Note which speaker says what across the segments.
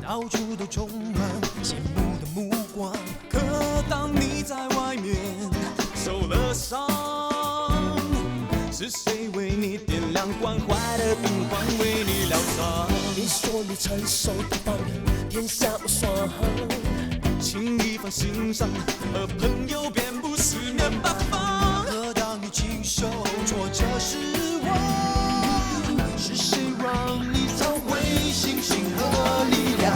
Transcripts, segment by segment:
Speaker 1: 到处都充满羡慕的目光。可当你在外面受了伤，是谁为你点亮关怀的灯光，为你疗伤？
Speaker 2: 你说你成熟大方，天下无双，
Speaker 1: 轻易放心上，和朋友遍布四面八方。可当你经受挫折失望，是谁让你找回信心和力量？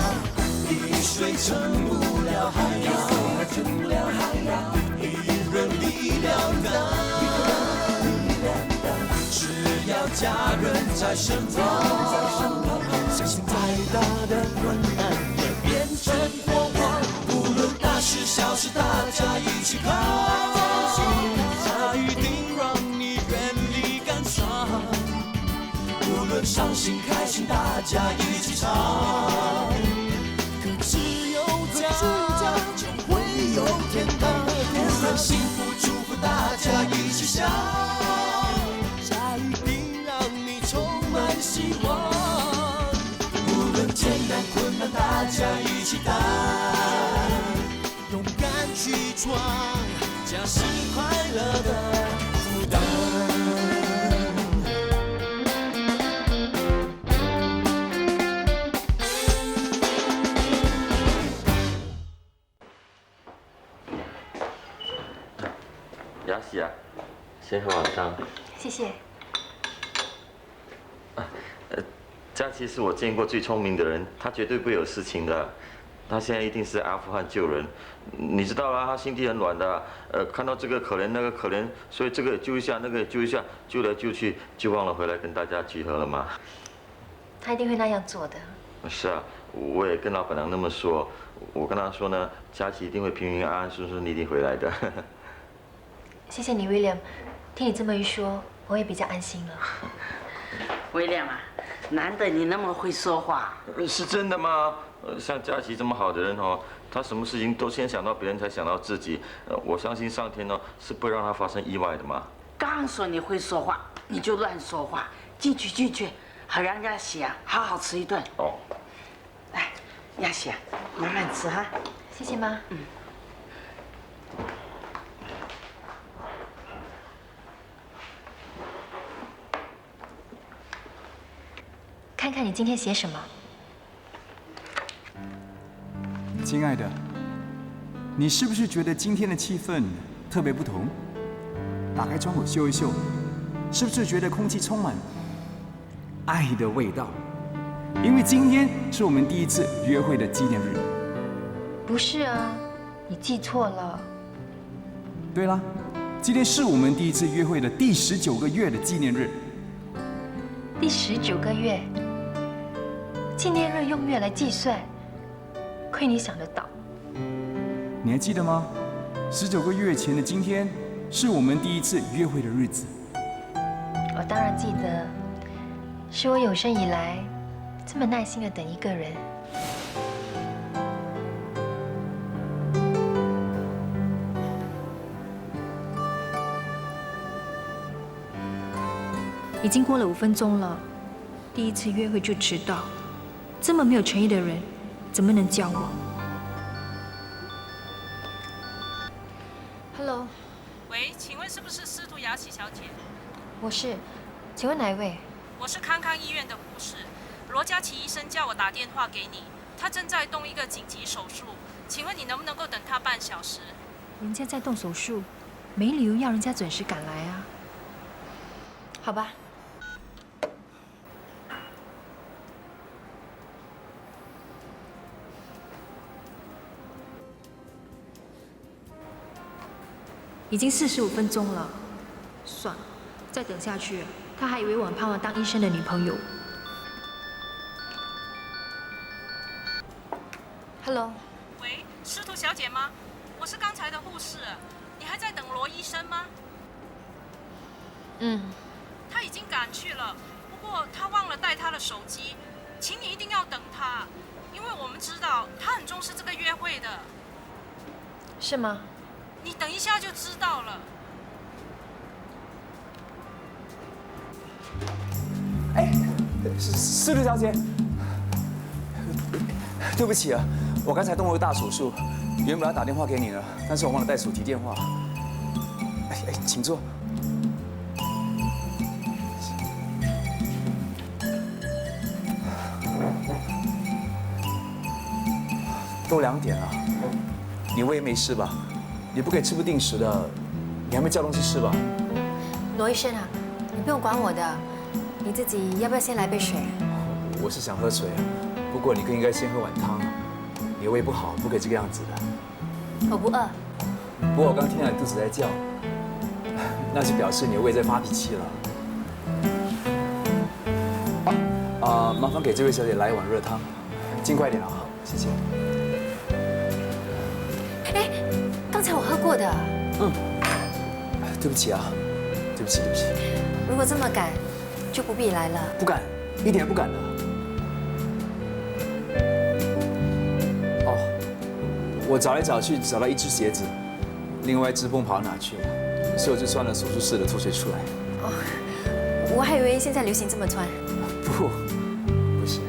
Speaker 1: 雨水成不了海洋，一人力量大。只要家人在身旁，相信再大的困难也变成火光。无论大事小事，大家一起扛，它一定让你远离感伤。无论伤心开心，大家一起唱。可只有家，就会有天堂。无论幸福祝福，大家一起想。希望，无论艰难困难，大家一起担，勇敢去闯，家是快乐的负担。
Speaker 3: 雅喜啊，先喝碗汤。
Speaker 4: 谢谢。
Speaker 3: 佳琪是我见过最聪明的人，他绝对不会有事情的。他现在一定是阿富汗救人，你知道啦，他心地很软的。看到这个可怜那个可怜，所以这个也救一下，那个也救一下，救来救去，就忘了回来跟大家集合了嘛。
Speaker 4: 他一定会那样做的。
Speaker 3: 是啊，我也跟老板娘那么说。我跟他说呢，佳琪一定会平平安安、顺顺利利回来的。
Speaker 4: 谢谢你 ，William。听你这么一说，我也比较安心了。
Speaker 5: William 啊，难得你那么会说话。
Speaker 3: 是真的吗？像佳琪这么好的人哦，他什么事情都先想到别人，才想到自己。我相信上天呢是不会让他发生意外的嘛。
Speaker 5: 刚说你会说话，你就乱说话。进去，好让亚喜啊好好吃一顿。
Speaker 3: 哦。
Speaker 5: 来，亚喜啊，慢慢吃哈。
Speaker 4: 谢谢妈。看看你今天写什么。
Speaker 6: 亲爱的，你是不是觉得今天的气氛特别不同？打开窗口嗅一嗅，是不是觉得空气充满爱的味道？因为今天是我们第一次约会的纪念日。
Speaker 4: 不是啊，你记错了。
Speaker 6: 对啦，今天是我们第一次约会的第19个月的纪念日。
Speaker 4: 第19个月。纪念日用月来计算，亏你想得到。
Speaker 6: 你还记得吗？19个月前的今天，是我们第一次约会的日子。
Speaker 4: 我当然记得，是我有生以来这么耐心的等一个人。已经过了5分钟了，第一次约会就迟到。这么没有诚意的人，怎么能教我 ？Hello，
Speaker 7: 喂，请问是不是司徒雅喜小姐？
Speaker 4: 我是，请问哪一位？
Speaker 7: 我是康康医院的护士，罗佳琪医生叫我打电话给你，他正在动一个紧急手术，请问你能不能够等他半小时？
Speaker 4: 人家在动手术，没理由要人家准时赶来啊。好吧。已经45分钟了，算了，再等下去，他还以为我很盼望当医生的女朋友。Hello，
Speaker 7: 喂，司徒小姐吗？我是刚才的护士，你还在等罗医生吗？他已经赶去了，不过他忘了带他的手机，请你一定要等他，因为我们知道他很重视这个约会的。
Speaker 4: 是吗？
Speaker 7: 你等一下就知道了。
Speaker 6: 哎，司徒小姐，对不起啊，我刚才动了个大手术，原本要打电话给你了，但是我忘了带手提电话。请坐。都2点了，你胃没事吧？你不可以吃不定时的，你还没叫东西吃吧？
Speaker 4: 罗医生啊，你不用管我的，你自己要不要先来杯水？
Speaker 6: 我是想喝水啊，不过你更应该先喝碗汤。你胃不好，不可以这个样子的。
Speaker 4: 我不饿。
Speaker 6: 不过我刚听到你肚子在叫，那是表示你的胃在发脾气了。麻烦给这位小姐来一碗热汤，尽快一点啊，谢谢。
Speaker 4: 哎，刚才我喝过的。
Speaker 6: 对不起啊，对不起。
Speaker 4: 如果这么赶，就不必来了。
Speaker 6: 不敢，一点也不敢的。哦，我找来找去找到一只鞋子，另外一只不知道跑到哪去了，所以我就穿了手术室的拖鞋出来。
Speaker 4: 我还以为现在流行这么穿。
Speaker 6: 不是，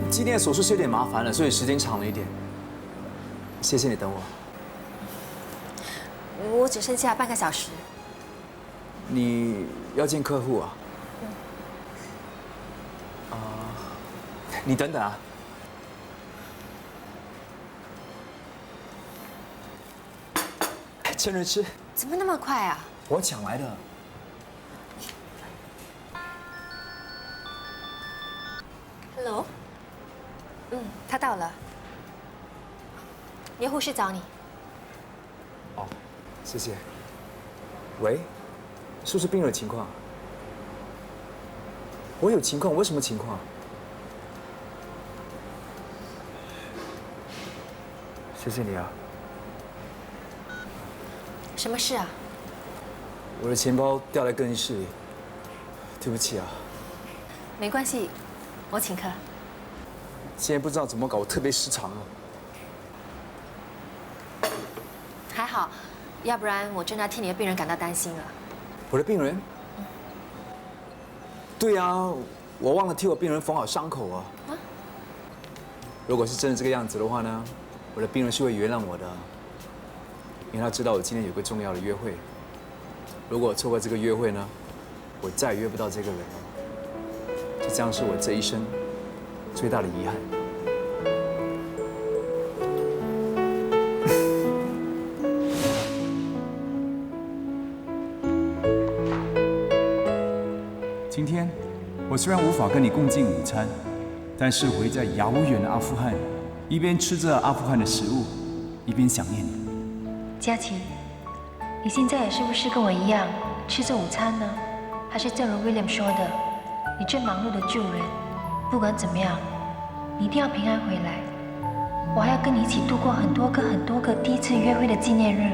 Speaker 6: 今天的手术是有点麻烦了，所以时间长了一点。谢谢你等我。
Speaker 4: 我只剩下半个小时。
Speaker 6: 你要见客户啊？你等等啊。趁热吃。
Speaker 4: 怎么那么快啊？
Speaker 6: 我抢来的。
Speaker 4: Hello， 他到了。你的护士找你。
Speaker 6: 哦，谢谢。喂，是不是病人情况？我有情况，我有什么情况？谢谢你啊。
Speaker 4: 什么事啊？
Speaker 6: 我的钱包掉在更衣室里，对不起啊。
Speaker 4: 没关系，我请客。
Speaker 6: 现在不知道怎么搞，我特别失常了。
Speaker 4: 还好，要不然我真的要替你的病人感到担心了。
Speaker 6: 我的病人？对啊，我忘了替我病人缝好伤口啊。如果是真的这个样子的话呢，我的病人是会原谅我的，因为他知道我今天有个重要的约会。如果我错过这个约会呢，我再也约不到这个人了。这将是我这一生最大的遗憾。今天我虽然无法跟你共进午餐，但是我会在遥远的阿富汗，一边吃着阿富汗的食物，一边想念你。
Speaker 4: 佳琪，你现在也是不是跟我一样吃着午餐呢？还是正如 William 说的，你正忙碌的救人？不管怎么样，你一定要平安回来。我还要跟你一起度过很多个第一次约会的纪念日。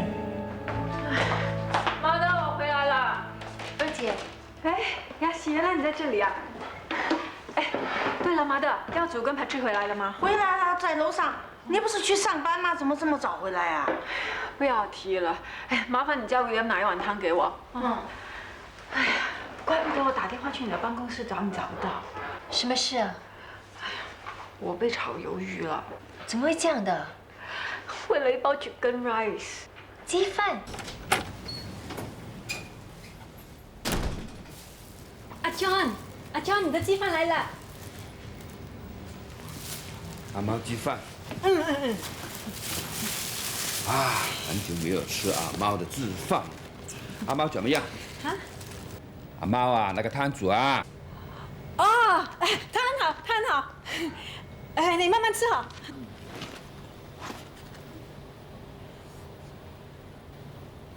Speaker 8: 妈的，我回来了。
Speaker 4: 二姐，
Speaker 8: 哎，雅琪，原来你在这里啊！哎，对了，妈的，耀祖跟 Patrick 回来了吗？
Speaker 5: 回来了，在楼上。你不是去上班吗？怎么这么早回来啊？
Speaker 8: 不要提了。哎，麻烦你叫William拿一碗汤给我。哎呀，怪不得我打电话去你的办公室找你找不到。
Speaker 4: 什么事啊？
Speaker 8: 我被炒鱿鱼了。
Speaker 4: 怎么会这样的？
Speaker 8: 为了一包 Chicken Rice
Speaker 4: 鸡饭。
Speaker 8: 阿 John， 你的鸡饭来了。
Speaker 9: 阿猫鸡饭。啊，很久没有吃阿猫的自饭。阿猫怎么样？啊？阿猫啊，那个摊主啊。
Speaker 8: 哦，哎，他很好。哎，你慢慢吃好。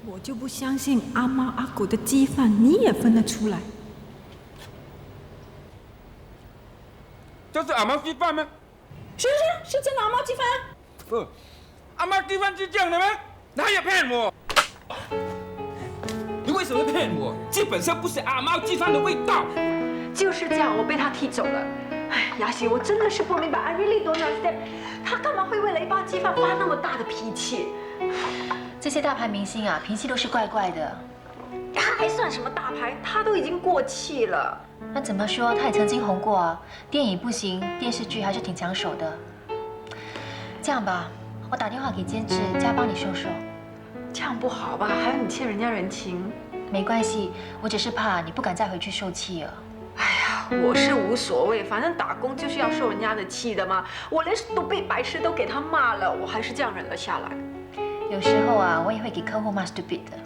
Speaker 8: 我就不相信阿猫阿狗的鸡饭你也分得出来。
Speaker 9: 这是阿猫鸡饭吗？
Speaker 8: 是真的阿猫鸡饭。
Speaker 9: 不，阿猫鸡饭是这样的吗？哪有骗我？你为什么骗我？这本身不是阿猫鸡饭的味道。
Speaker 8: 就是这样，我被他踢走了。哎，雅琪，我真的是不明白 ，I really don't understand， 他干嘛会为了一包鸡饭发那么大的脾气？
Speaker 4: 这些大牌明星啊，脾气都是怪怪的。
Speaker 8: 他还算什么大牌？他都已经过气了。
Speaker 4: 那怎么说，他也曾经红过啊。电影不行，电视剧还是挺抢手的。这样吧，我打电话给监制，叫他帮你收收。
Speaker 8: 这样不好吧？还有你欠人家人情。
Speaker 4: 没关系，我只是怕你不敢再回去受气了。
Speaker 8: 哎呀，我是无所谓，反正打工就是要受人家的气的嘛。我连都被白痴都给他骂了，我还是这样忍了下来。
Speaker 4: 有时候啊，我也会给客户骂 stupid 的。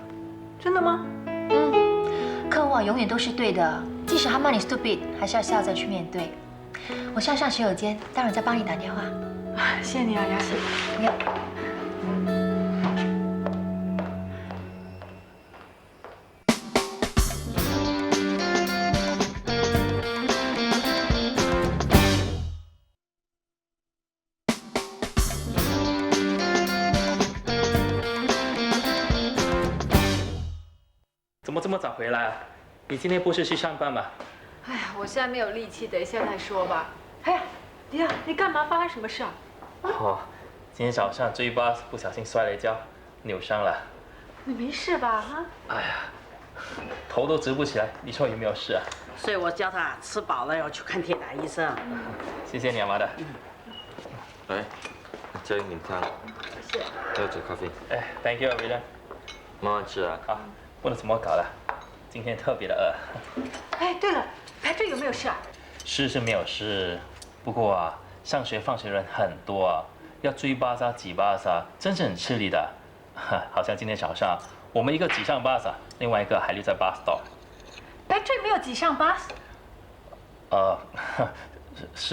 Speaker 8: 真的吗？
Speaker 4: 客户啊，永远都是对的，即使他骂你 stupid， 还是要笑着去面对。我现在上洗手间，待会儿再帮你打电话。
Speaker 8: 谢谢你啊，雅琪。
Speaker 4: 不用。
Speaker 10: 怎么这么早回来啊？你今天不是去上班吗？
Speaker 8: 哎呀，我现在没有力气，等一下再说吧。哎呀，迪亚，你干嘛？发生什么事啊？
Speaker 10: 哦，今天早上追巴不小心摔了一跤，扭伤了。
Speaker 8: 你没事吧？哈？
Speaker 10: 哎呀，头都直不起来，你说有没有事啊？
Speaker 5: 所以我叫他吃饱了要去看铁打医生。
Speaker 10: 谢谢你啊，妈的。
Speaker 3: 来，加一点汤。
Speaker 8: 谢谢。
Speaker 3: 还有煮咖啡。
Speaker 10: 哎 ，Thank you， William。
Speaker 3: 慢慢吃啊。
Speaker 10: 好，不能怎么搞了，今天特别的饿。
Speaker 8: 哎，对了，Patrick有没有事啊？
Speaker 10: 是没有事，不过啊，上学放学人很多啊，要追巴萨挤巴萨，真是很吃力的。好像今天早上我们一个挤上巴萨，另外一个还留在巴士道。
Speaker 8: Patrick 没有挤上巴士。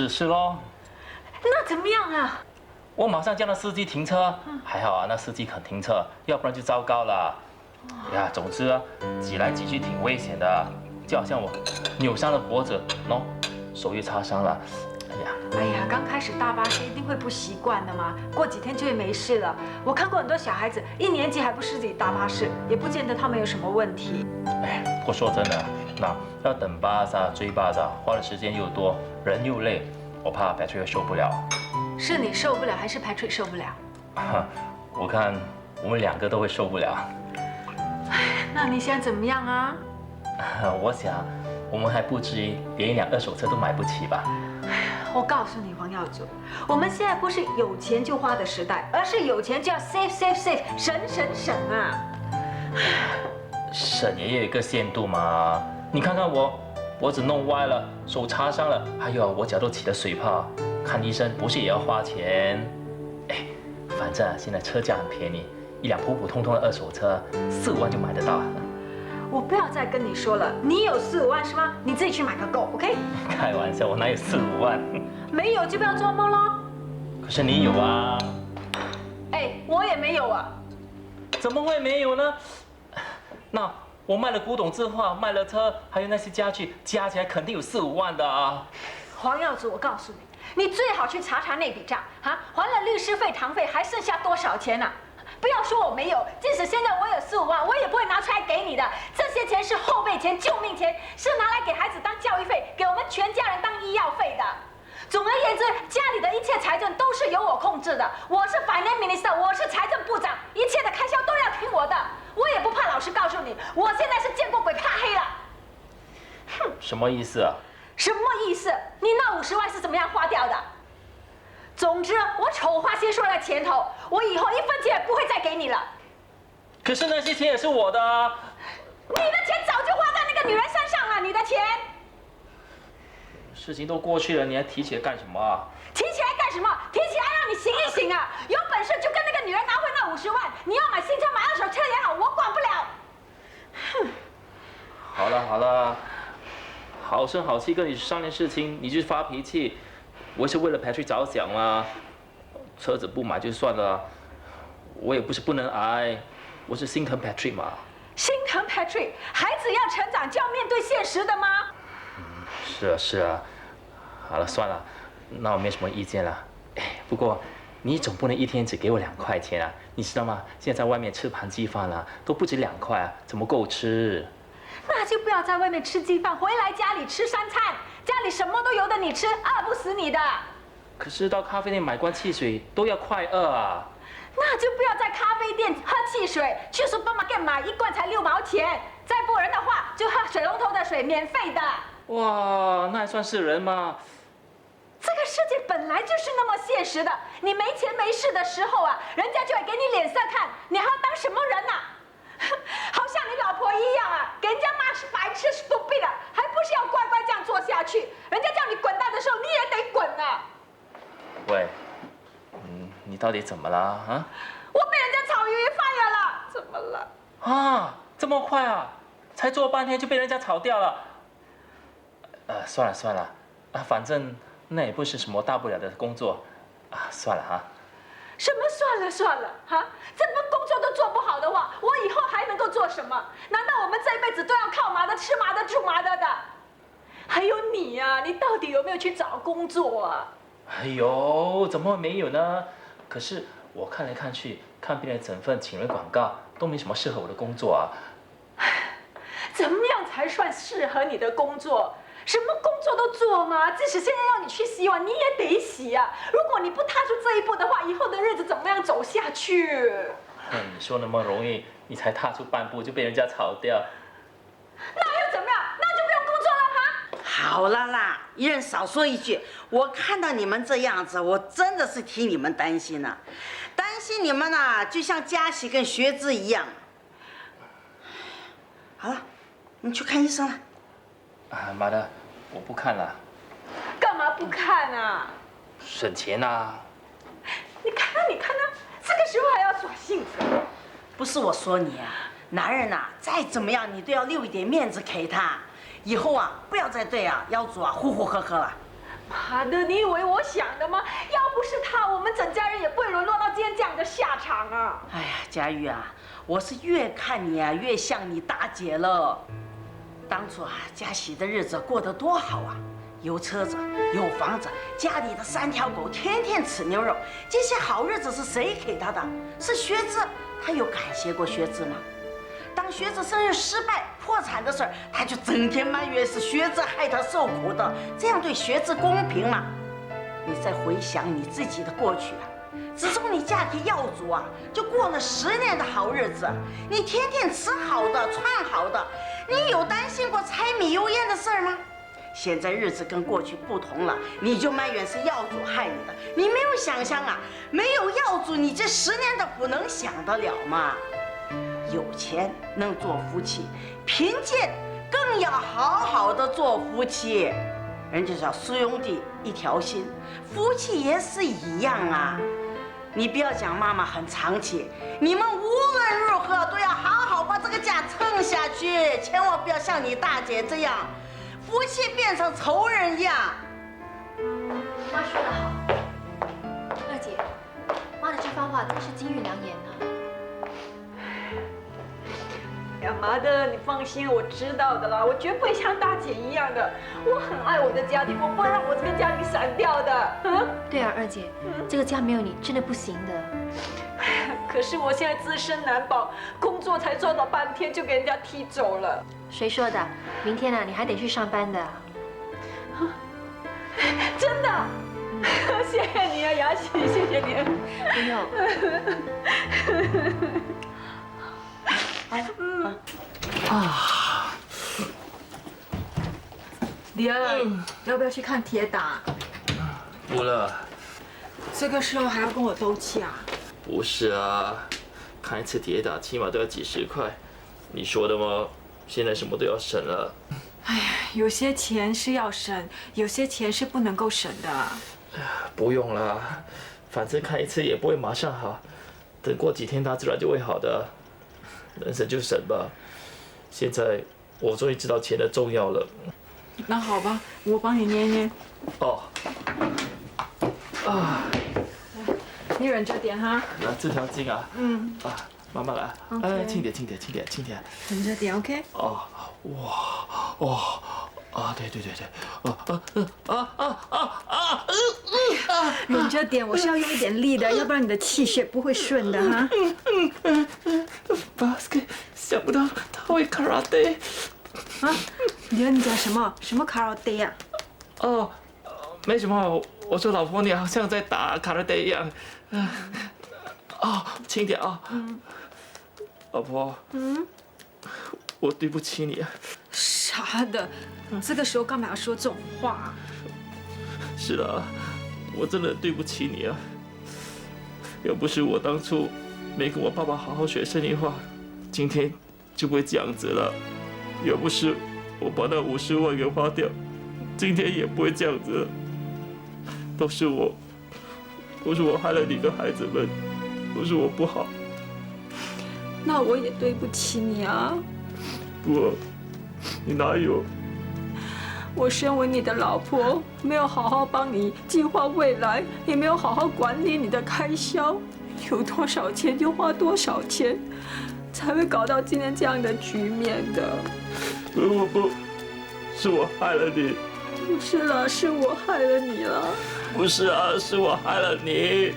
Speaker 10: 是咯。
Speaker 8: 那怎么样啊？
Speaker 10: 我马上叫那司机停车，还好啊，那司机肯停车，要不然就糟糕了。呀，总之啊，挤来挤去挺危险的，就好像我扭伤了脖子，喏，手也擦伤了。
Speaker 8: 哎呀，刚开始搭巴士一定会不习惯的嘛，过几天就会没事了。我看过很多小孩子1年级还不是自己搭巴士，也不见得他们有什么问题。
Speaker 10: 哎，不过说真的，那要等巴萨追巴萨，花的时间又多，人又累，我怕 Patrick 受不了。
Speaker 8: 是你受不了，还是 Patrick 受不了？
Speaker 10: 我看我们2个都会受不了。
Speaker 8: 那你想怎么样啊？
Speaker 10: 我想我们还不至于连一辆2手车都买不起吧。
Speaker 8: 我告诉你，黄耀祖，我们现在不是有钱就花的时代，而是有钱就要 save， 省啊！
Speaker 10: 省也有一个限度嘛。你看看我，脖子弄歪了，手擦伤了，还有我脚都起了水泡，看医生不是也要花钱？哎，反正现在车价很便宜，一辆普普通通的2手车4、5万就买得到。
Speaker 8: 我不要再跟你说了，你有4、5万是吗？你自己去买个够 ，OK？
Speaker 10: 开玩笑，我哪有4、5万？
Speaker 8: 没有就不要做梦喽。
Speaker 10: 可是你有啊。
Speaker 8: 哎，我也没有啊。
Speaker 10: 怎么会没有呢？那我卖了古董字画，卖了车，还有那些家具，加起来肯定有4、5万的啊。
Speaker 8: 黄耀祖，我告诉你，你最好去查查那笔账啊，还了律师费、堂费，还剩下多少钱呢？不要说我没有，即使现在我有4、5万，我也不会拿出来给你的。这些钱是后备钱、救命钱，是拿来给孩子当教育费，给我们全家人当医药费的。总而言之，家里的一切财政都是由我控制的。我是 Finance Minister， 我是财政部长，一切的开销都要听我的。我也不怕老实告诉你，我现在是见过鬼怕黑了。哼，
Speaker 10: 什么意思啊？
Speaker 8: 什么意思？你那50万是怎么样花掉的？总之，我丑话先说在前头，我以后1分钱也不会再给你了。
Speaker 10: 可是那些钱也是我的啊。
Speaker 8: 你的钱早就花在那个女人身上了，你的钱。
Speaker 10: 事情都过去了，你还提起来干什么啊？
Speaker 8: 提起来干什么？提起来让你醒一醒啊！有本事就跟那个女人拿回那50万，你要买新车买2手车也好，我管不了。哼。
Speaker 10: 好了，好声好气跟你商量事情，你就发脾气。我是为了Patrick着想嘛，车子不买就算了，我也不是不能挨，我是心疼Patrick嘛。
Speaker 8: 心疼Patrick，孩子要成长就要面对现实的吗？
Speaker 10: 是啊，好了算了，那我没什么意见了。哎，不过你总不能一天只给我2块钱啊，你知道吗？现在在外面吃盘鸡饭啊，都不止2块啊，怎么够吃？
Speaker 8: 那就不要在外面吃鸡饭，回来家里吃3餐。家里什么都由得你吃，饿不死你的。
Speaker 10: 可是到咖啡店买罐汽水都要快2啊。
Speaker 8: 那就不要在咖啡店喝汽水，去supermarket买1罐才6毛钱。再不然的话，就喝水龙头的水，免费的。
Speaker 10: 哇，那还算是人吗？
Speaker 8: 这个世界本本来就是那么现实的。你没钱没势的时候啊，人家就会给你脸色看，你还要当什么人呐？好像你老婆一样啊，给人家骂是白痴 stupid 的，还不是要乖乖这样做下去？人家叫你滚蛋的时候，你也得滚啊！
Speaker 10: 喂，你到底怎么了啊？
Speaker 8: 我被人家炒鱿鱼 fire 了，怎么了？
Speaker 10: 啊，这么快啊？才做半天就被人家炒掉了？算了算了，反正那也不是什么大不了的工作，算了哈。
Speaker 8: 什么算了哈？这份工作都做不好的话，我以后还能够做什么？难道我们这一辈子都要靠麻的吃麻的住麻的的？还有你呀，你到底有没有去找工作啊？
Speaker 10: 哎呦，怎么会没有呢？可是我看来看去，看遍了整份请人广告，都没什么适合我的工作啊。
Speaker 8: 怎么样才算适合你的工作？什么工作都做嘛，即使现在要你去洗碗，你也得洗啊。如果你不踏出这一步的话，以后的日子怎么样走下去？
Speaker 10: 你说那么容易，你才踏出半步就被人家炒掉，
Speaker 8: 那又怎么样？那就不用工作了哈。
Speaker 5: 好了啦，一人少说一句。我看到你们这样子，我真的是替你们担心了，担心你们呐，就像嘉喜跟学之一样。好了，你去看医生了。
Speaker 10: 妈的，我不看了。
Speaker 8: 干嘛不看啊？
Speaker 10: 省钱啊！
Speaker 8: 你看啊，这个时候还要耍性子。
Speaker 5: 不是我说你啊，男人呐，再怎么样你都要留一点面子给他。以后啊，不要再对妖主呼呼喝喝了。
Speaker 8: 妈的，你以为我想的吗？要不是他，我们整家人也不会沦落到今天这样的下场啊！
Speaker 5: 哎呀，佳玉啊，我是越看你啊，越像你大姐了。当初啊，嘉喜的日子过得多好啊，有车子，有房子，家里的3条狗天天吃牛肉。这些好日子是谁给他的？是学子。他有感谢过学子吗？当学子生意失败、破产的事儿，他就整天埋怨是学子害他受苦的，这样对学子公平吗？你再回想你自己的过去啊，自从你嫁给耀祖啊，就过了10年的好日子，你天天吃好的、穿好的，你有担心过柴米油盐的事儿吗？现在日子跟过去不同了，你就埋怨是耀祖害你的，你没有想象啊，没有耀祖，你这10年的苦能享得了吗？有钱能做夫妻，贫贱更要好好的做夫妻。人家叫师兄弟一条心，夫妻也是一样啊。你不要讲妈妈很长气，你们无论如何都要好好把这个家撑下去，千万不要像你大姐这样，夫妻变成仇人一样。
Speaker 4: 妈说得好，二姐，妈的这番话真是金玉良言啊。
Speaker 8: 干嘛的？你放心，我知道的啦，我绝不会像大姐一样的。我很爱我的家庭，我不会让我这个家庭散掉的。
Speaker 4: 对啊，二姐，这个家没有你真的不行的。
Speaker 8: 可是我现在自身难保，工作才做到半天就给人家踢走了。
Speaker 4: 谁说的？明天啊，你还得去上班的。
Speaker 8: 真的？谢谢你啊，雅喜，谢谢你。
Speaker 4: 不用。
Speaker 8: 李恩，要不要去看铁打？
Speaker 10: 不了。
Speaker 8: 这个时候还要跟我斗气啊？
Speaker 10: 不是啊，看一次跌打起码都要几10块，你说的吗？现在什么都要省了。
Speaker 8: 哎呀，有些钱是要省，有些钱是不能够省的。
Speaker 10: 不用啦，反正看一次也不会马上好，等过几天它自然就会好的。人生就省吧。现在我终于知道钱的重要了。
Speaker 8: 那好吧，我帮你捏捏。
Speaker 10: 哦。啊。
Speaker 8: 你忍着点哈。
Speaker 10: 那这条筋啊。慢慢来。哎，轻点，轻点，轻点，轻点。
Speaker 8: 忍着点 ，OK。
Speaker 10: 哦，哇，哦。对，
Speaker 8: 忍着点，我是要用一点力的，要不然你的气血不会顺的哈。
Speaker 10: Basket， 想不到他会 karate。
Speaker 8: 啊？你讲什么？什么 karate 啊？
Speaker 10: 哦，没什么，我说老婆你好像在打 karate 一样。轻点啊。老婆。我对不起你。
Speaker 8: 傻的，这个时候干嘛要说这种话？
Speaker 10: 是的，我真的对不起你啊！要不是我当初没跟我爸爸好好学生意话，今天就不会这样子了。要不是我把那50万给花掉，今天也不会这样子了。都是我害了你的孩子们，都是我不好。
Speaker 8: 那我也对不起你啊。
Speaker 10: 不，你哪有？
Speaker 8: 我身为你的老婆，没有好好帮你计划未来，也没有好好管理你的开销，有多少钱就花多少钱，才会搞到今天这样的局面的。
Speaker 10: 不，是我害了你。
Speaker 8: 不是啦，是我害了你了。
Speaker 10: 不是啊，是我害了你。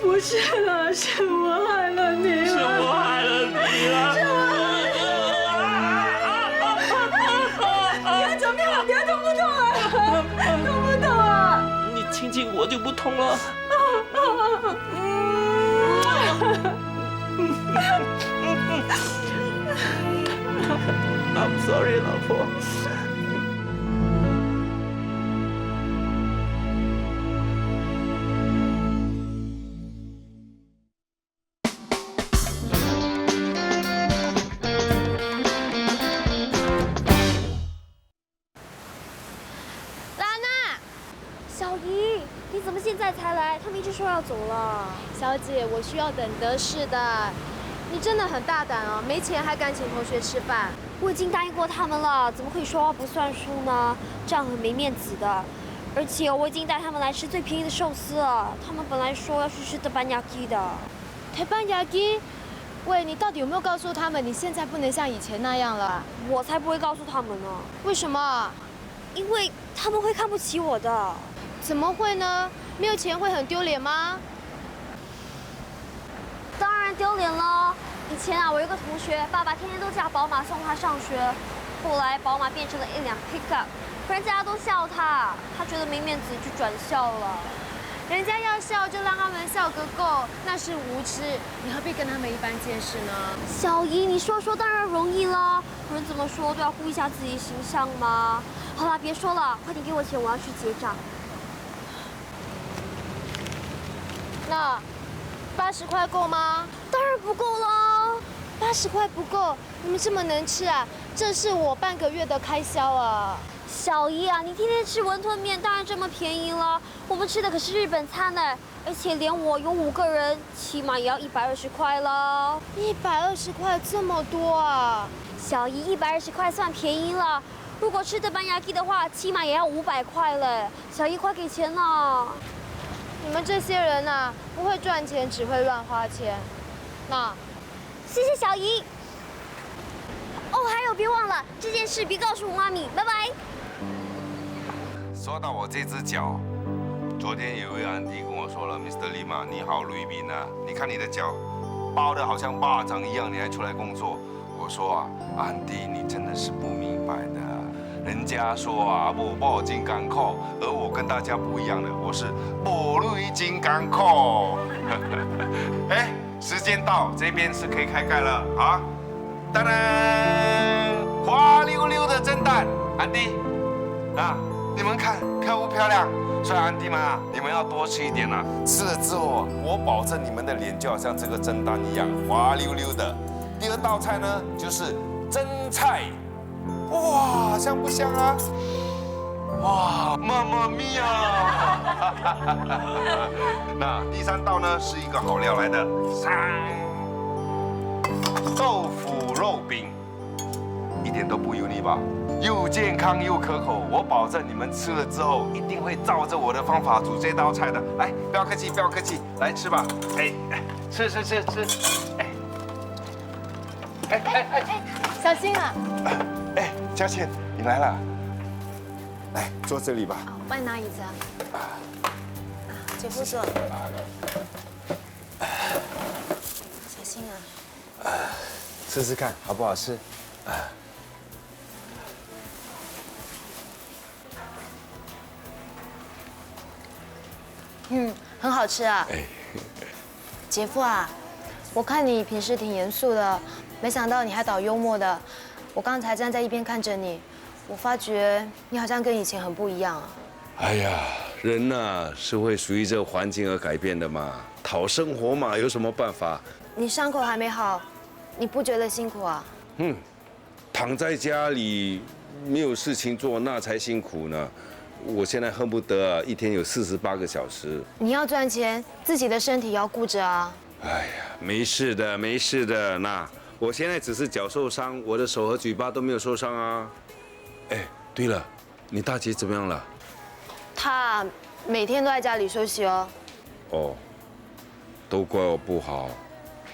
Speaker 8: 不是啦，是我害了你了。
Speaker 10: 是我害了你了。
Speaker 8: 是我害了你了。你要怎么样？你要痛不痛啊？痛不痛啊？
Speaker 10: 你亲亲我就不痛了。I'm sorry， 老婆。
Speaker 11: 现在才来，他们一直说要走了。小姐，我需要等得是的。你真的很大胆哦，没钱还敢请同学吃饭。我已经答应过他们了，怎么可以说话不算数呢？这样很没面子的。而且我已经带他们来吃最便宜的寿司了。他们本来说要去吃teppanyaki的。
Speaker 12: teppanyaki？喂，你到底有没有告诉他们，你现在不能像以前那样了？
Speaker 11: 我才不会告诉他们呢。
Speaker 12: 为什么？
Speaker 11: 因为他们会看不起我的。
Speaker 12: 怎么会呢？没有钱会很丢脸吗？
Speaker 11: 当然丢脸了。以前啊，我有个同学，爸爸天天都驾宝马送他上学，后来宝马变成了一辆 pickup， 不然大家都笑他，他觉得没面子就转校了。
Speaker 12: 人家要笑就让他们笑个够，那是无知，你何必跟他们一般见识呢？
Speaker 11: 小姨，你说当然容易了，人怎么说都要顾一下自己形象嘛。好啦，别说了，快点给我钱，我要去结账。
Speaker 12: 那80块够吗？
Speaker 11: 当然不够喽
Speaker 12: ，80块不够，你们这么能吃啊？这是我半个月的开销啊！
Speaker 11: 小姨啊，你天天吃馄饨面，当然这么便宜了。我们吃的可是日本餐呢，而且连我有5个人，起码也要120块了。
Speaker 12: 120块这么多啊？
Speaker 11: 小姨，120块算便宜了。如果吃teppanyaki的话，起码也要500块了。小姨，快给钱了！
Speaker 12: 你们这些人啊，不会赚钱，只会乱花钱。那，
Speaker 11: 谢谢小姨。哦，还有别忘了这件事，别告诉我妈咪，拜拜。
Speaker 13: 说到我这只脚，昨天有位安迪跟我说了 ，Mr. Lima， 你好，吕斌啊，你看你的脚，包得好像巴掌一样，你还出来工作。我说啊，安迪，你真的是不明白的。人家说啊，我抱金刚扣，而我跟大家不一样的，我是步履金刚扣。哎，时间到，这边是可以开盖了啊！当然，滑溜溜的蒸蛋，安迪啊，你们看不漂亮？所以安迪们啊，你们要多吃一点啊！吃了之后，我保证你们的脸就好像这个蒸蛋一样滑溜溜的。第2道菜呢，就是蒸菜。哇，香不香啊？哇，妈妈咪呀！那第3道呢，是一个好料来的，豆腐肉饼，一点都不油腻吧？又健康又可口，我保证你们吃了之后一定会照着我的方法煮这道菜的。来，不要客气，不要客气，来吃吧。哎，吃。哎，
Speaker 12: 小心啊！
Speaker 13: 哎，佳倩，你来了，来坐这里吧。
Speaker 12: 帮你拿椅子啊。姐夫坐。小心啊。
Speaker 13: 试试看好不好吃？
Speaker 12: 很好吃啊。
Speaker 13: 哎，
Speaker 12: 姐夫啊，我看你平时挺严肃的，没想到你还倒幽默的。我刚才站在一边看着你，我发觉你好像跟以前很不一样啊。
Speaker 13: 哎呀，人呐是会随着环境而改变的嘛，讨生活嘛，有什么办法？
Speaker 12: 你伤口还没好，你不觉得辛苦啊？
Speaker 13: 躺在家里没有事情做，那才辛苦呢。我现在恨不得啊，一天有48个小时。
Speaker 12: 你要赚钱，自己的身体要顾着啊。
Speaker 13: 哎呀，没事的，没事的。那我现在只是脚受伤，我的手和嘴巴都没有受伤啊。哎，对了，你大姐怎么样了？
Speaker 12: 她每天都在家里休息哦。
Speaker 13: 哦，都怪我不好，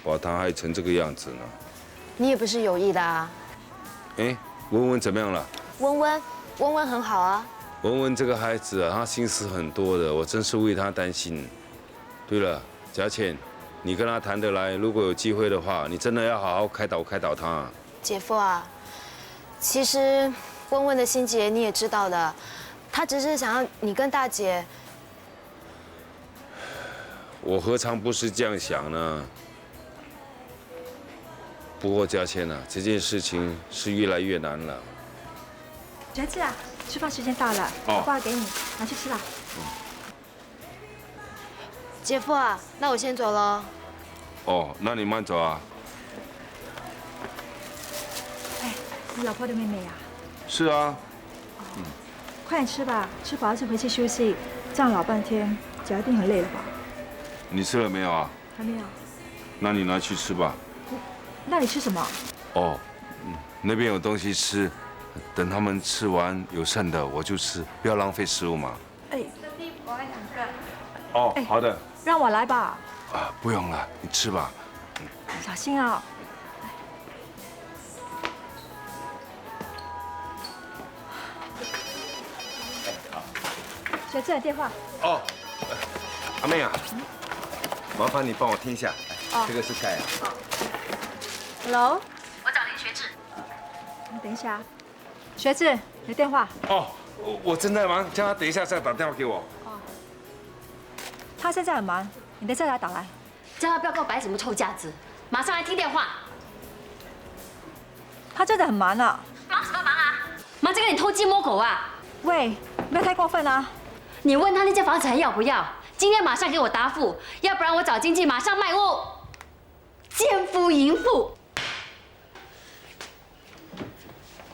Speaker 13: 把她害成这个样子呢。
Speaker 12: 你也不是有意的啊。
Speaker 13: 哎，文文怎么样了？
Speaker 12: 温温很好啊。
Speaker 13: 文文这个孩子啊，他心思很多的，我真是为他担心。对了，佳倩，你跟他谈得来，如果有机会的话，你真的要好好开导他。
Speaker 12: 姐夫啊，其实温温的心结你也知道的，他只是想要你跟大姐。
Speaker 13: 我何尝不是这样想呢？不过佳倩啊，这件事情是越来越难了。
Speaker 8: 侄子啊，吃饭时间到了，
Speaker 13: 哦
Speaker 8: 爸给你，拿去吃啦。
Speaker 12: 姐夫啊，那我先走了。
Speaker 13: 哦，那你慢走啊。
Speaker 8: 哎，你老婆的妹妹呀？
Speaker 13: 是啊。
Speaker 8: 快点吃吧，吃饱了就回去休息，这样老半天，脚一定很累了吧？
Speaker 13: 你吃了没有啊？
Speaker 8: 还没有。
Speaker 13: 那你拿去吃吧。
Speaker 8: 那你吃什么？
Speaker 13: 哦，那边有东西吃，等他们吃完有剩的我就吃，不要浪费食物嘛。
Speaker 8: 哎，
Speaker 11: 我要2个。
Speaker 13: 哦，好的。
Speaker 8: 让我来吧。
Speaker 13: 啊，不用了，你吃吧。
Speaker 8: 小心啊！学这电话。
Speaker 13: 哦，阿妹啊，麻烦你帮我听一下，这个是盖啊。
Speaker 8: Hello，
Speaker 11: 我找林学志。
Speaker 8: 你等一下，学志，你的电话。
Speaker 13: 哦，我正在忙，叫他等一下再打电话给我。
Speaker 8: 他现在很忙，你等下来打来。
Speaker 11: 叫他不要给我摆什么臭架子，马上来听电话。
Speaker 8: 他真的很忙啊。
Speaker 11: 忙什么忙啊？忙着跟你偷鸡摸狗啊！
Speaker 8: 喂，不要太过分啊！
Speaker 11: 你问他那间房子还要不要？今天马上给我答复，要不然我找经纪马上卖屋，奸夫淫妇。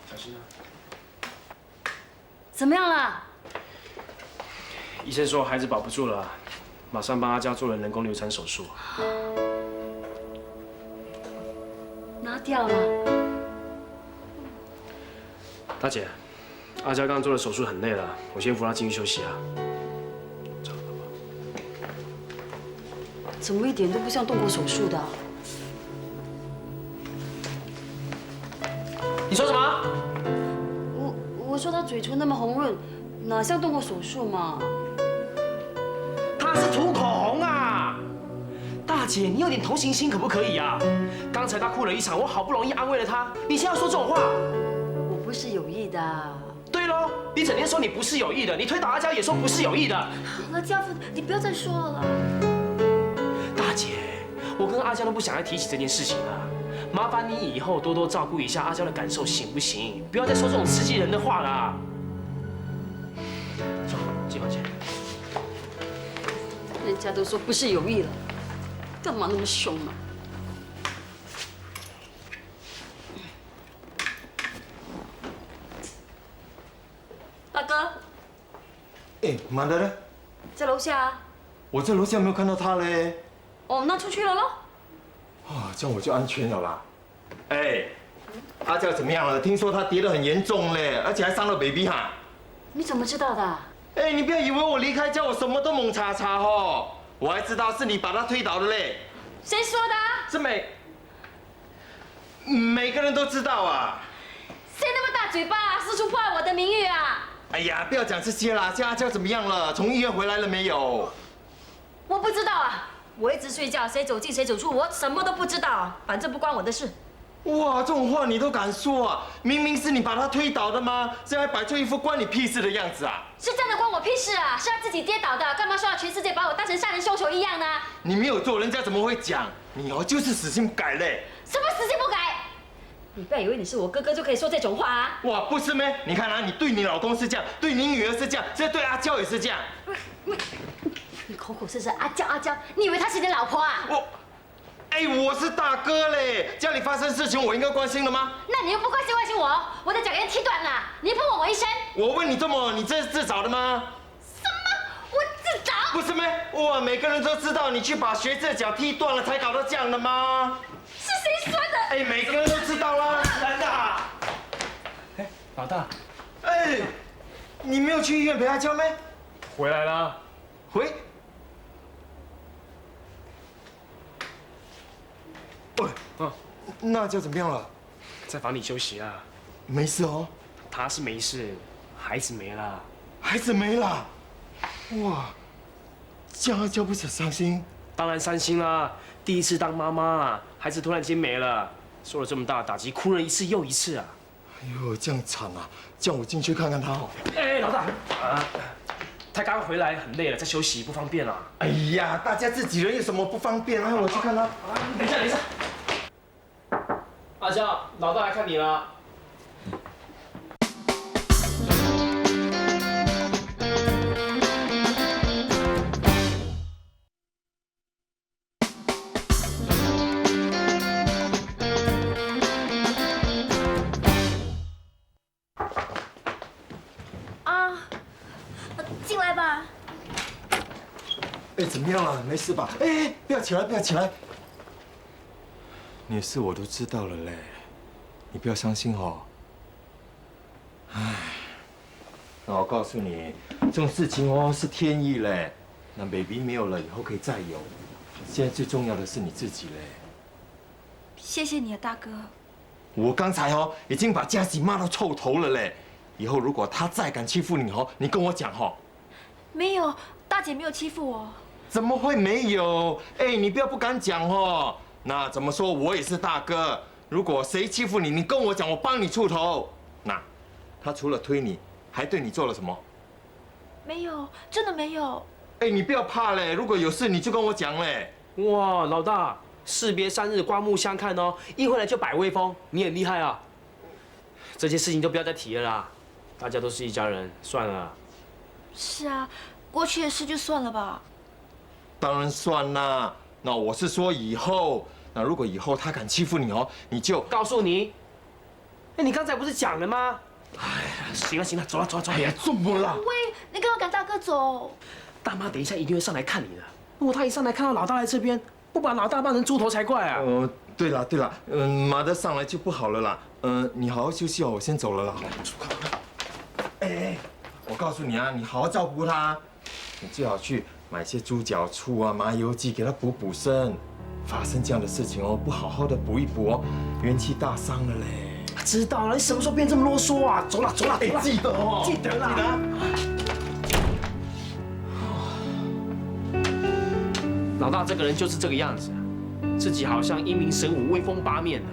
Speaker 10: 小心啊！
Speaker 11: 怎么样了？
Speaker 10: 医生说孩子保不住了，马上帮阿娇做了人工流产手术。
Speaker 11: 拿掉了。
Speaker 10: 大姐，阿娇刚做了手术，很累了，我先扶她进去休息啊。
Speaker 11: 怎么一点都不像动过手术的？
Speaker 10: 你说什么？
Speaker 11: 我说他嘴唇那么红润，哪像动过手术嘛？
Speaker 10: 他是涂口红啊！大姐，你有点同情心可不可以啊？刚才他哭了一场，我好不容易安慰了他，你现在要说这种话？
Speaker 11: 我不是有意的。
Speaker 10: 对喽，你整天说你不是有意的，你推倒阿娇也说不是有意的。
Speaker 11: 那家父，你不要再说了啦。
Speaker 10: 大姐，我跟阿娇都不想再提起这件事情了。麻烦你以后多多照顾一下阿娇的感受，行不行？不要再说这种刺激人的话了。走，进房间。
Speaker 11: 人家都说不是有意了，干嘛那么凶啊？大哥，
Speaker 14: 哎，马德呢？
Speaker 11: 在楼下啊。
Speaker 14: 我在楼下没有看到他嘞。
Speaker 11: 哦，那出去了喽。
Speaker 14: 啊，这样我就安全了啦。哎，阿娇怎么样了？听说她跌得很严重嘞，而且还伤了 baby 哈。
Speaker 11: 你怎么知道的？
Speaker 14: 哎，你不要以为我离开家我什么都猛查查哦，我还知道是你把她推倒的嘞。
Speaker 11: 谁说的？
Speaker 14: 是每个人都知道啊。
Speaker 11: 谁那么大嘴巴啊，四处破坏我的名誉啊！
Speaker 14: 哎呀，不要讲这些啦。这阿娇怎么样了？从医院回来了没有？
Speaker 11: 我不知道啊，我一直睡觉，谁走进谁走出，我什么都不知道，反正不关我的事。
Speaker 14: 哇，这种话你都敢说啊？明明是你把他推倒的吗？这还摆出一副关你屁事的样子啊！
Speaker 11: 是真的关我屁事啊！是他自己跌倒的，干嘛说要全世界把我当成杀人凶手一样呢？
Speaker 14: 你没有做，人家怎么会讲？你就是死性不改嘞！
Speaker 11: 什么死性不改？
Speaker 8: 你不要以为你是我哥哥就可以说这种话啊！
Speaker 14: 哇，不是咩？你看啊，你对你老公是这样，对你女儿是这样，这对阿娇也是这样。
Speaker 8: 你口口声声阿娇，你以为她是你老婆啊？
Speaker 14: 我是大哥嘞，家里发生事情我应该关心的吗？
Speaker 8: 那你又不关心我，我的脚给人踢断了，你碰我一身。
Speaker 14: 我问你这么，你这是自找的吗？
Speaker 8: 什么？我自找？
Speaker 14: 不是咩？哇，每个人都知道你去把学姐的脚踢断了，才搞到这样的吗？
Speaker 8: 是谁说的？
Speaker 14: 每个人都知道啦。
Speaker 15: 兰大，老大，
Speaker 14: 你没有去医院陪阿娇咩？
Speaker 15: 回来啦。
Speaker 14: 那阿娇怎么样了？
Speaker 15: 在房里休息啦。
Speaker 14: 没事哦。
Speaker 15: 他是没事，孩子没了。
Speaker 14: 孩子没了？哇，这样阿娇不是很伤心？
Speaker 15: 当然伤心啦，第一次当妈妈，孩子突然间没了，受了这么大的打击，哭了一次又一次啊。
Speaker 14: 哎呦，这样惨啊！叫我进去看看他好。
Speaker 15: 老大，他刚回来很累了，在休息，不方便啦。
Speaker 14: 哎呀，大家自己人有什么不方便？让我去看他。
Speaker 15: 等一下。阿娇，老大来看你了。
Speaker 11: 进来吧。
Speaker 14: 怎么样了？没事吧？不要起来，不要起来。你的事我都知道了嘞，你不要伤心哦。那我告诉你，这种事情哦是天意嘞。那 baby 没有了，以后可以再有。现在最重要的是你自己嘞。
Speaker 11: 谢谢你啊，大哥。
Speaker 14: 我刚才哦已经把佳琪骂到臭头了嘞。以后如果他再敢欺负你哦，你跟我讲哦。
Speaker 11: 没有，大姐没有欺负我。
Speaker 14: 怎么会没有？你不要不敢讲哦。那怎么说，我也是大哥。如果谁欺负你，你跟我讲，我帮你出头。那他除了推你，还对你做了什么？
Speaker 11: 没有，真的没有。
Speaker 14: 你不要怕嘞，如果有事你就跟我讲嘞。
Speaker 15: 哇，老大，士别三日，刮目相看哦，一回来就摆威风，你很厉害啊。这些事情就不要再提了啦，大家都是一家人，算了。
Speaker 11: 是啊，过去的事就算了吧。
Speaker 14: 当然算啦。那我是说以后，那如果以后他敢欺负你哦，你就
Speaker 15: 告诉你。你刚才不是讲了吗？行了，走了。
Speaker 14: 哎呀，怎么了？
Speaker 11: 喂，你干嘛赶大哥走？
Speaker 15: 大妈等一下一定会上来看你的。如果她一上来看到老大来这边，不把老大骂成猪头才怪啊！
Speaker 14: 对了，马德上来就不好了啦。你好好休息哦，我先走了啦。我告诉你啊，你好好照顾他，你最好去买些猪脚醋啊、麻油鸡给他补身。发生这样的事情哦，不好好的补一补哦，元气大伤了嘞。
Speaker 15: 知道了，你什么时候变这么啰嗦啊？走了。
Speaker 14: 记得哦，
Speaker 15: 记得啦。老大这个人就是这个样子，自己好像英明神武、威风八面的。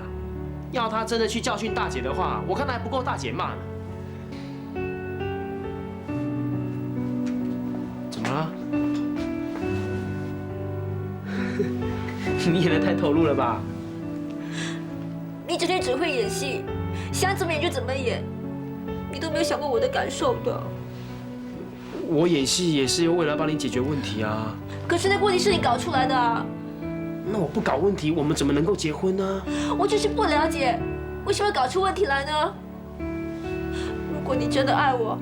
Speaker 15: 要他真的去教训大姐的话，我看他还不够大姐骂呢。怎么了？你演得太投入了吧？
Speaker 11: 你整天只会演戏，想怎么演就怎么演，你都没有想过我的感受的。
Speaker 15: 我演戏也是为了帮你解决问题啊。
Speaker 11: 可是那个问题是你搞出来的啊。
Speaker 15: 那我不搞问题，我们怎么能够结婚呢？
Speaker 11: 我就是不了解，为什么搞出问题来呢？如果你真的爱我，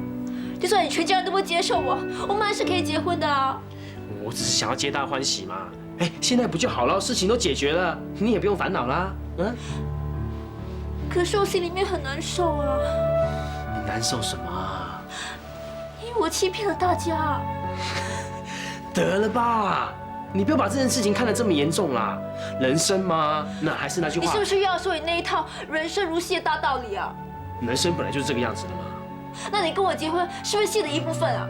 Speaker 11: 就算你全家人都不接受我，我们还是可以结婚的啊。
Speaker 15: 我只是想要皆大欢喜嘛。现在不就好了？事情都解决了，你也不用烦恼啦。
Speaker 11: 可是我心里面很难受啊。
Speaker 15: 你难受什么啊？
Speaker 11: 因为我欺骗了大家。
Speaker 15: 得了吧，你不要把这件事情看得这么严重啦。人生嘛，那还是那句话。
Speaker 11: 你是不是又要说你那一套人生如戏的大道理啊？
Speaker 15: 人生本来就是这个样子的嘛。
Speaker 11: 那你跟我结婚是不是戏的一部分啊？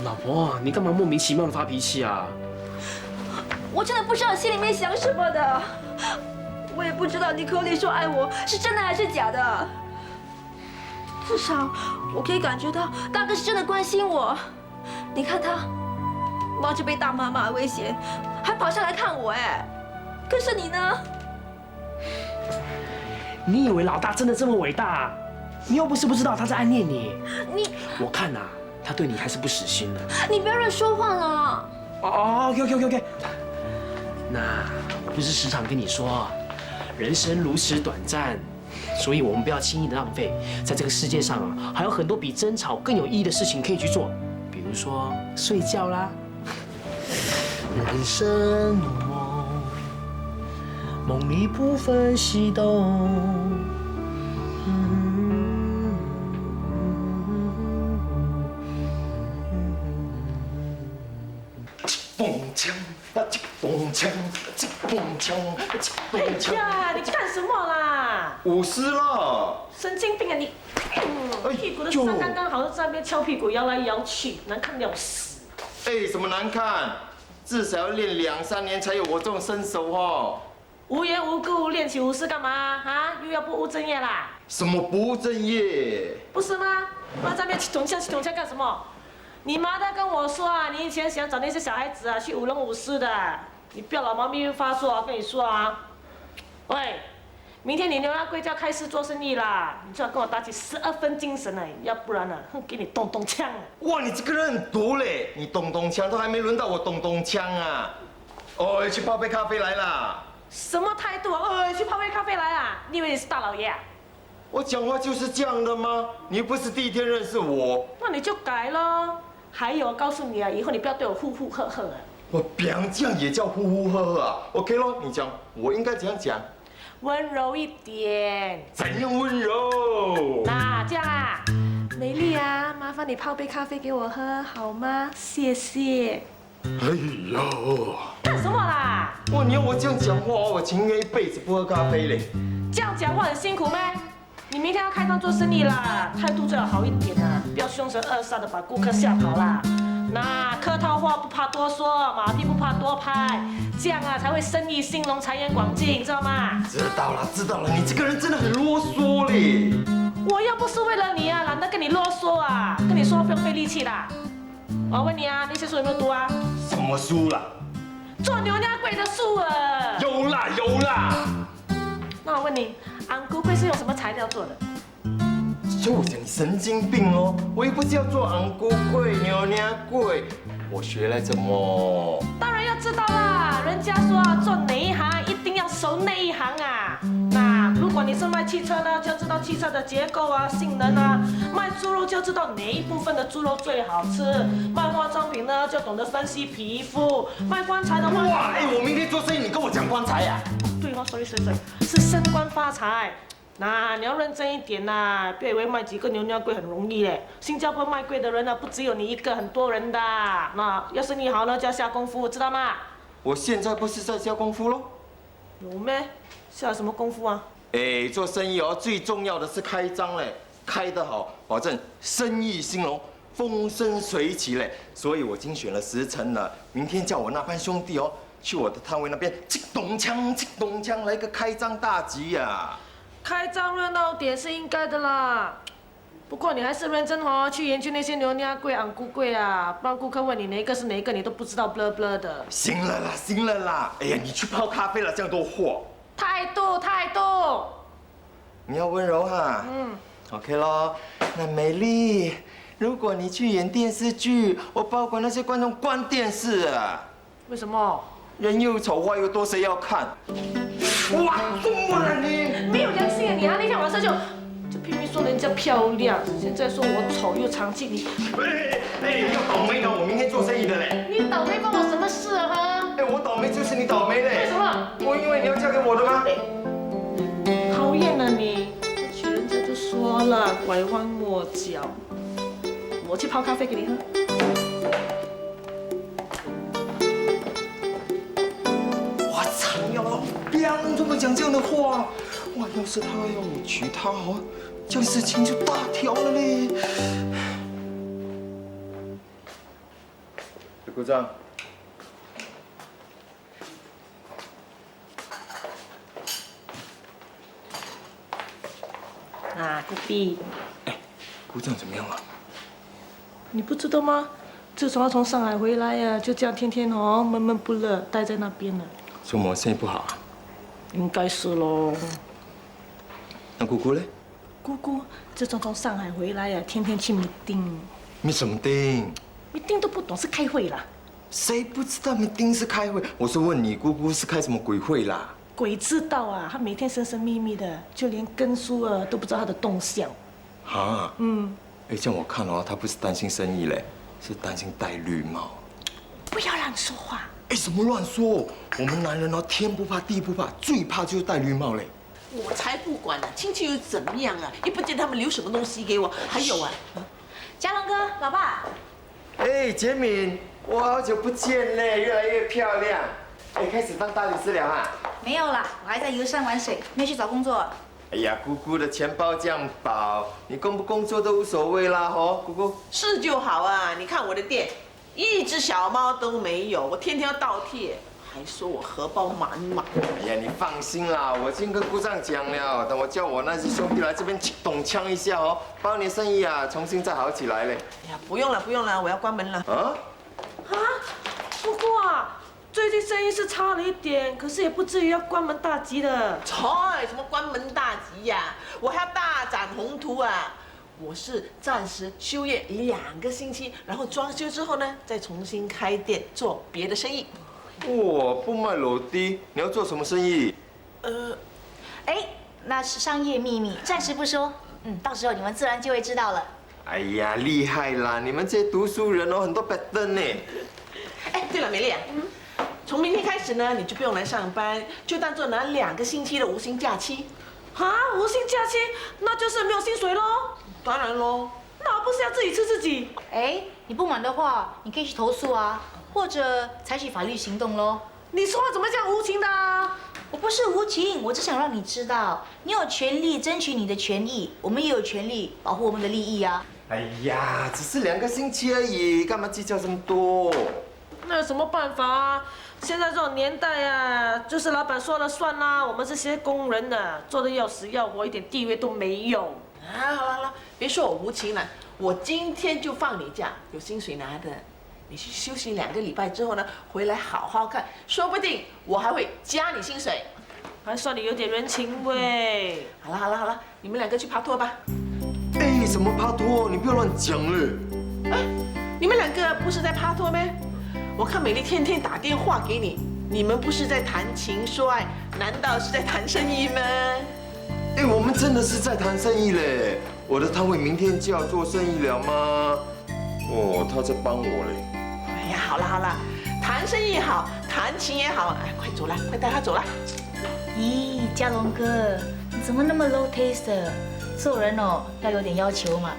Speaker 15: 老婆，你干嘛莫名其妙的发脾气啊？
Speaker 11: 我真的不知道你心里面想什么的，我也不知道你口里说爱我是真的还是假的。至少我可以感觉到大哥是真的关心我。你看他冒着被大妈骂威胁，还跑上来看我可是你呢？
Speaker 15: 你以为老大真的这么伟大？你又不是不知道他在暗恋你。我看啊，他对你还是不死心的。
Speaker 11: 你不要乱说话了。
Speaker 15: 哦 ，OK。那我不是时常跟你说，人生如此短暂，所以我们不要轻易的浪费。在这个世界上啊，还有很多比争吵更有意义的事情可以去做，比如说睡觉啦。人生如梦，梦里不分西东。
Speaker 5: 哎呀，你干什么啦？
Speaker 14: 舞狮了。
Speaker 5: 神经病啊你！屁股的伤刚刚好，在那边翘屁股摇来摇去，难看要死。
Speaker 14: 哎，什么难看？至少要练2、3年才有我这种身手哦。
Speaker 5: 无缘无故练起舞狮干嘛啊？又要不务正业啦？
Speaker 14: 什么不务正业？
Speaker 5: 不是吗？那在那边气筒枪干什么？你妈的跟我说啊，你以前想找那些小孩子啊去舞龙舞狮的，你不要老毛病发作啊！跟你说啊，喂，明天你牛拉龟就要开始做生意啦，你最好跟我打起12分精神来，要不然呢，给你咚咚锵！
Speaker 14: 哇，你这个人很毒嘞！你咚咚锵都还没轮到我咚咚锵啊！哦，去泡杯咖啡来啦！
Speaker 5: 什么态度啊？去泡杯咖啡来啊？你以为你是大老爷啊？
Speaker 14: 我讲话就是这样的吗？你又不是第一天认识我。
Speaker 5: 那你就改咯。还有，告诉你啊，以后你不要对我呼呼喝喝啊。
Speaker 14: 我表这样也叫呼呼喝喝啊 ？OK 咯，你讲，我应该怎样讲？
Speaker 5: 温柔一点。
Speaker 14: 怎样温柔？
Speaker 5: 那这样啊，美丽啊，麻烦你泡杯咖啡给我喝好吗？谢谢。
Speaker 14: 哎呦，
Speaker 5: 干什么啦？
Speaker 14: 哇，你要我这样讲话，我情愿一辈子不喝咖啡嘞。
Speaker 5: 这样讲话很辛苦咩？你明天要开张做生意啦，态度最好好一点啊，不要凶神恶煞的把顾客吓跑啦。那客套话不怕多说，马屁不怕多拍，这样啊才会生意兴隆，财源广进，知道吗？
Speaker 14: 知道了，你这个人真的很啰嗦嘞。
Speaker 5: 我又不是为了你啊，懒得跟你啰嗦啊，跟你说不用费力气啦。我问你啊，那些书有没有读啊？
Speaker 14: 什么书啦？
Speaker 5: 做牛娘龟的书啊。
Speaker 14: 有啦。
Speaker 5: 那我问你，昂菇龟是用什么材料做的？
Speaker 14: 就我讲你神经病哦！我又不是要做昂菇龟、牛娘龟，我学来怎么？
Speaker 5: 当然要知道啦，人家说啊，做哪一行一定要熟那一行啊。那如果你是卖汽车呢，就知道汽车的结构啊、性能啊；卖猪肉就知道哪一部分的猪肉最好吃；卖化妆品呢，就懂得分析皮肤；卖棺材的话，
Speaker 14: 哇，哎，我明天做生意，你跟我讲棺材呀？
Speaker 5: 对哦 ，sorry， 是升官发财。那你要认真一点呐，别以为卖几个牛娘龟很容易嘞。新加坡卖龟的人呢，不只有你一个，很多人的。那要生意好呢，就要下功夫，知道吗？
Speaker 14: 我现在不是在下功夫喽？
Speaker 5: 有咩？下什么功夫啊？
Speaker 14: 哎，做生意哦，最重要的是开张嘞，开得好，保证生意兴隆，风生水起嘞。所以我精选了时辰了，明天叫我那班兄弟哦，去我的摊位那边，气咚锵，来个开张大吉呀！
Speaker 5: 开张热闹点是应该的啦，不过你还是认真哦，去研究那些牛娘龟、昂菇龟啊，不然顾客问你哪个是哪个，你都不知道，blah blah的。
Speaker 14: 行了啦，哎呀，你去泡咖啡了，这样多货。
Speaker 5: 态度，
Speaker 14: 你要温柔哈。OK 咯。那美丽，如果你去演电视剧，我保管那些观众关电视啊。
Speaker 5: 为什么？
Speaker 14: 人又丑，话又多，谁要看？哇，怎么了你？
Speaker 5: 没有良心啊你啊！那天晚上就拼命说人家漂亮，现在说我丑又长气，你。
Speaker 14: 哎，要倒霉呢！我明天做生意的嘞。
Speaker 5: 你倒霉关我什么事啊？哈！
Speaker 14: 哎，我倒霉就是你倒霉嘞。
Speaker 5: 为什么？
Speaker 14: 我因为你要嫁给我的吗？
Speaker 5: 讨厌了你！而且人家就说了，拐弯抹角。我去泡咖啡给你喝。
Speaker 14: 我操！要老娘怎么讲这样的话？哇，要是他要我娶她哦，这样事情就大条了嘞。鼓掌。
Speaker 5: 啊，古碧。
Speaker 14: 哎，鼓掌怎么样啊？
Speaker 5: 你不知道吗？自从他从上海回来呀，就这样天天哦闷闷不乐，待在那边了。
Speaker 14: 说我生意不好啊？
Speaker 5: 应该是咯。
Speaker 14: 那姑姑呢？
Speaker 5: 姑姑自从从上海回来呀，天天去meeting。
Speaker 14: 你什么丁
Speaker 5: ？meeting都不懂，是开会啦。
Speaker 14: 谁不知道meeting是开会？我是问你，姑姑是开什么鬼会啦？
Speaker 5: 鬼知道啊，她每天神神秘秘的，就连根叔啊都不知道她的动向。
Speaker 14: 啊？哎，这样我看哦，她不是担心生意嘞，是担心戴绿帽。
Speaker 5: 不要乱说话。
Speaker 14: 哎，什么乱说？我们男人哦，天不怕地不怕，最怕就是戴绿帽嘞。
Speaker 16: 我才不管呢，亲戚又怎么样啊？也不见他们留什么东西给我。还有啊，
Speaker 8: 嘉龙哥，老爸。
Speaker 14: 哎，杰敏，我好久不见嘞，越来越漂亮。哎，开始当大律师了啊？
Speaker 8: 没有啦，我还在游山玩水，没去找工作。
Speaker 14: 哎呀，姑姑的钱包这样薄，你工不工作都无所谓啦，吼，姑姑。
Speaker 16: 是就好啊，你看我的店，一只小猫都没有，我天天要倒贴。还说我荷包满满。
Speaker 14: 哎呀，你放心啦，我已经跟姑丈讲了，等我叫我那些兄弟来这边懂枪一下哦，帮你生意啊重新再好起来嘞。
Speaker 16: 哎呀，不用了不用了，我要关门了。
Speaker 14: 啊？
Speaker 5: 不过啊，最近生意是差了一点，可是也不至于要关门大吉的。
Speaker 16: 什么关门大吉呀？我还要大展宏图啊！我是暂时休业2个星期，然后装修之后呢，再重新开店做别的生意。
Speaker 14: 哇，不卖裸的，你要做什么生意？
Speaker 8: 那是商业秘密，暂时不说。到时候你们自然就会知道了。
Speaker 14: 哎呀，厉害啦！你们这些读书人哦，很多白灯呢。
Speaker 16: 哎，对了，美丽啊，从明天开始呢，你就不用来上班，就当做拿2个星期的无薪假期。
Speaker 5: 啊，无薪假期，那就是没有薪水喽？
Speaker 16: 当然喽。
Speaker 5: 那我不是要自己吃自己？
Speaker 8: 你不满的话，你可以去投诉啊，或者采取法律行动喽。
Speaker 5: 你说话怎么这样无情的啊？
Speaker 8: 我不是无情，我只想让你知道，你有权利争取你的权益，我们也有权利保护我们的利益啊。
Speaker 14: 哎呀，只是2个星期而已，干嘛计较这么多？
Speaker 5: 那有什么办法啊？现在这种年代啊，就是老板说了算啦。我们这些工人呢，做的要死要活，一点地位都没有。
Speaker 16: 啊，好了好了，别说我无情了，我今天就放你假，有薪水拿的。你去休息2个礼拜之后呢，回来好好看，说不定我还会加你薪水，
Speaker 5: 还算你有点人情味。
Speaker 16: 好了好了好了，你们2个去爬拖吧。
Speaker 14: 哎，什么爬拖？你不要乱讲了。
Speaker 16: 哎，你们2个不是在爬拖咩？我看美丽天天打电话给你，你们不是在谈情说爱，难道是在谈生意吗？
Speaker 14: 哎，我们真的是在谈生意嘞！我的摊位明天就要做生意了吗？哦，他在帮我嘞。
Speaker 16: 哎呀，好了好了，谈生意好，谈情也好，哎，快走了，快带他走了。
Speaker 8: 咦，嘉龙哥，你怎么那么 low taste？做人哦要有点要求嘛。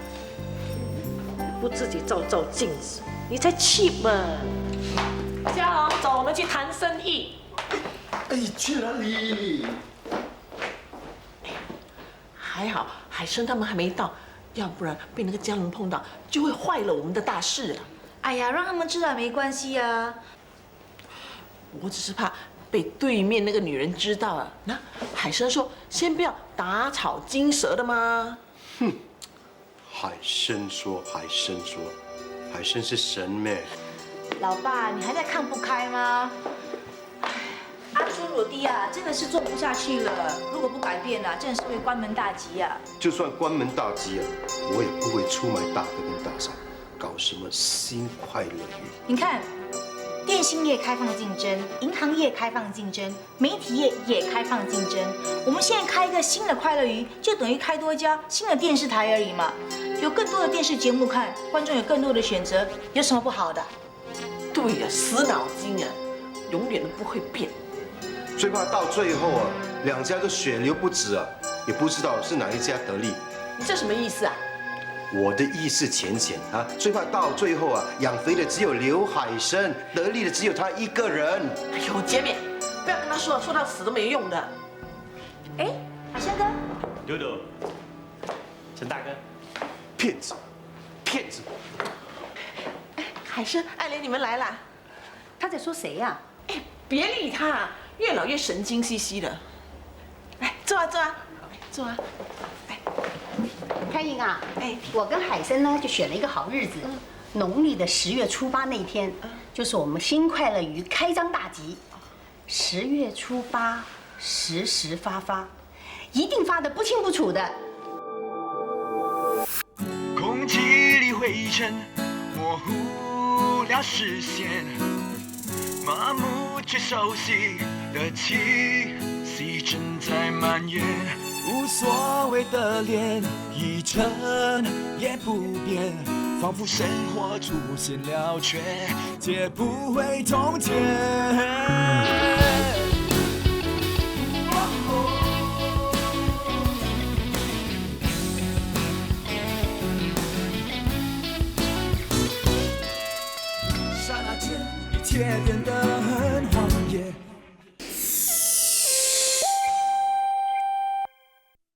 Speaker 5: 不自己照照镜子，你才cheap嘛！嘉龙，走，我们去谈生意。
Speaker 14: 哎，去哪里？
Speaker 16: 还好海生他们还没到，要不然被那个嘉龙碰到，就会坏了我们的大事了。
Speaker 8: 哎呀，让他们知道没关系啊。
Speaker 16: 我只是怕被对面那个女人知道啊。那海生说，先不要打草惊蛇的嘛。
Speaker 17: 哼，海生说，海生说，海生是神咩？
Speaker 8: 老爸，你还在看不开吗？阿朱罗蒂啊，真的是做不下去了。如果不改变啊，真的是会关门大吉啊。
Speaker 17: 就算关门大吉啊，我也不会出卖大哥跟大嫂，搞什么新快乐鱼。
Speaker 8: 你看，电信业开放竞争，银行业开放竞争，媒体业也开放竞争。我们现在开一个新的快乐鱼，就等于开多一家新的电视台而已嘛。有更多的电视节目看，观众有更多的选择，有什么不好的？
Speaker 16: 对呀，死脑筋啊，永远都不会变。
Speaker 17: 最怕到最后啊，2家都血流不止啊，也不知道是哪一家得利。
Speaker 16: 你这什么意思啊？
Speaker 17: 我的意思浅浅啊，最怕到最后啊，养肥的只有刘海生，得利的只有他一个人。
Speaker 16: 哎呦，姐妹，不要跟他说，说到死都没用的。
Speaker 8: 哎，海生哥，
Speaker 10: 嘟嘟，陈大哥，
Speaker 17: 骗子，骗子！
Speaker 16: 哎，海生、艾莲，你们来啦。
Speaker 8: 他在说谁呀？
Speaker 16: 哎，别理他，越老越神经兮兮的。来，坐啊坐啊，坐啊。
Speaker 18: 开英啊，我跟海生呢就选了一个好日子，农历的10月初8那天，就是我们新快乐鱼开张大吉。10月初8，时时发发，一定发得不清不楚的。
Speaker 19: 空气里灰尘模糊了视线，麻木却熟悉的气息正在蔓延。无所谓的脸，一成也不变，仿佛生活出现了缺，解不回从前。刹那间，一切变得